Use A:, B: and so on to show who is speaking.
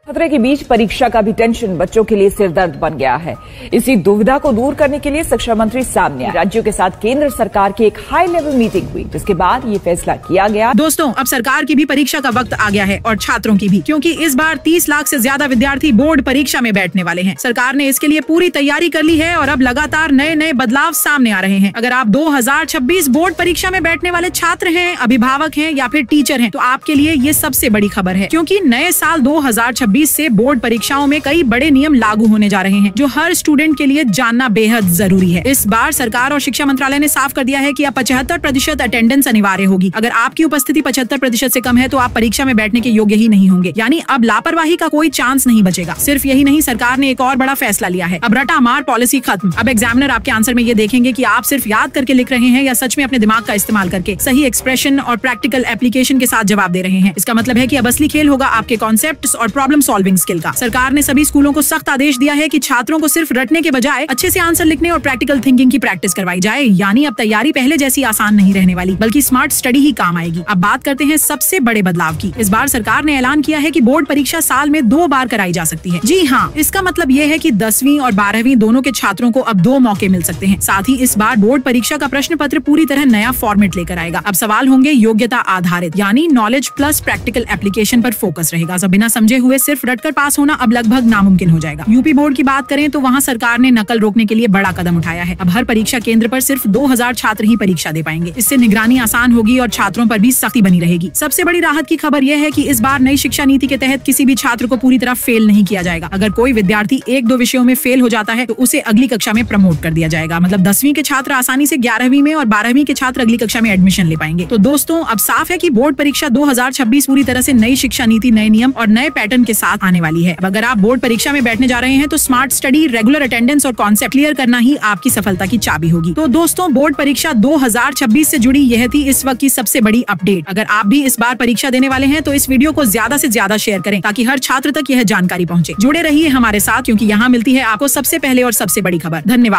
A: खतरे के बीच परीक्षा का भी टेंशन बच्चों के लिए सिरदर्द बन गया है। इसी दुविधा को दूर करने के लिए शिक्षा मंत्री सामने आए। राज्यों के साथ केंद्र सरकार की एक हाई लेवल मीटिंग हुई, जिसके बाद ये फैसला किया गया।
B: दोस्तों, अब सरकार की भी परीक्षा का वक्त आ गया है और छात्रों की भी, क्योंकि इस बार 30 लाख से ज्यादा विद्यार्थी बोर्ड परीक्षा में बैठने वाले हैं। सरकार ने इसके लिए पूरी तैयारी कर ली है और अब लगातार नए नए बदलाव सामने आ रहे हैं। अगर आप 2026 बोर्ड परीक्षा में बैठने वाले छात्र हैं, अभिभावक हैं या फिर टीचर हैं, तो आपके लिए ये सबसे बड़ी खबर है, क्योंकि नए साल 2026 से बोर्ड परीक्षाओं में कई बड़े नियम लागू होने जा रहे हैं, जो हर स्टूडेंट के लिए जानना बेहद जरूरी है। इस बार सरकार और शिक्षा मंत्रालय ने साफ कर दिया है कि अब 75% अटेंडेंस अनिवार्य होगी। अगर आपकी उपस्थिति 75% से कम है तो आप परीक्षा में बैठने के योग्य ही नहीं होंगे। यानी अब लापरवाही का कोई चांस नहीं बचेगा। सिर्फ यही नहीं, सरकार ने एक और बड़ा फैसला लिया है। अब रटा मार पॉलिसी खत्म। अब एग्जामिनर आपके आंसर में ये देखेंगे कि आप सिर्फ याद करके लिख रहे हैं या सच में अपने दिमाग का इस्तेमाल करके सही एक्सप्रेशन और प्रैक्टिकल एप्लीकेशन के साथ जवाब दे रहे हैं। इसका मतलब है कि अब असली खेल होगा आपके कॉन्सेप्ट्स और प्रॉब्लम सॉल्विंग स्किल का। सरकार ने सभी स्कूलों को सख्त आदेश दिया है कि छात्रों को सिर्फ रटने के बजाय अच्छे से आंसर लिखने और प्रैक्टिकल थिंकिंग की प्रैक्टिस करवाई जाए। यानी अब तैयारी पहले जैसी आसान नहीं रहने वाली, बल्कि स्मार्ट स्टडी ही काम आएगी। अब बात करते हैं सबसे बड़े बदलाव की। इस बार सरकार ने ऐलान किया है कि बोर्ड परीक्षा साल में 2 बार कराई जा सकती है। जी हाँ, इसका मतलब ये है कि 10वीं और 12वीं दोनों के छात्रों को अब 2 मौके मिल सकते हैं। साथ ही इस बार बोर्ड परीक्षा का प्रश्न पत्र पूरी तरह नया फॉर्मेट लेकर आएगा। अब सवाल होंगे योग्यता आधारित, यानी नॉलेज प्लस प्रैक्टिकल एप्लीकेशन पर फोकस रहेगा। बिना समझे हुए सिर्फ रटकर पास होना अब लगभग नामुमकिन हो जाएगा। यूपी बोर्ड की बात करें तो वहाँ सरकार ने नकल रोकने के लिए बड़ा कदम उठाया है। अब हर परीक्षा केंद्र पर सिर्फ 2000 छात्र ही परीक्षा दे पाएंगे। इससे निगरानी आसान होगी और छात्रों पर भी सख्ती बनी रहेगी। सबसे बड़ी राहत की खबर यह है कि इस बार नई शिक्षा नीति के तहत किसी भी छात्र को पूरी तरह फेल नहीं किया जाएगा। अगर कोई विद्यार्थी 1-2 विषयों में फेल हो जाता है तो उसे अगली कक्षा में प्रमोट कर दिया जाएगा। मतलब 10वीं के छात्र आसानी से 11वीं में और 12वीं के छात्र अगली कक्षा में एडमिशन ले पाएंगे। तो दोस्तों, अब साफ है कि बोर्ड परीक्षा 2026 पूरी तरह से नई शिक्षा नीति, नए नियम और नए पैटर्न के साथ आने वाली है। अब अगर आप बोर्ड परीक्षा में बैठने जा रहे हैं तो स्मार्ट स्टडी, रेगुलर अटेंडेंस और कॉन्सेप्ट क्लियर करना ही आपकी सफलता की चाबी होगी। तो दोस्तों, बोर्ड परीक्षा 2026 से जुड़ी यह थी इस वक्त की सबसे बड़ी अपडेट। अगर आप भी इस बार परीक्षा देने वाले हैं तो इस वीडियो को ज्यादा से ज्यादा शेयर करें, ताकि हर छात्र तक यह जानकारी पहुंचे। जुड़े रहिए हमारे साथ, क्योंकि यहाँ मिलती है आपको सबसे पहले और सबसे बड़ी खबर। धन्यवाद।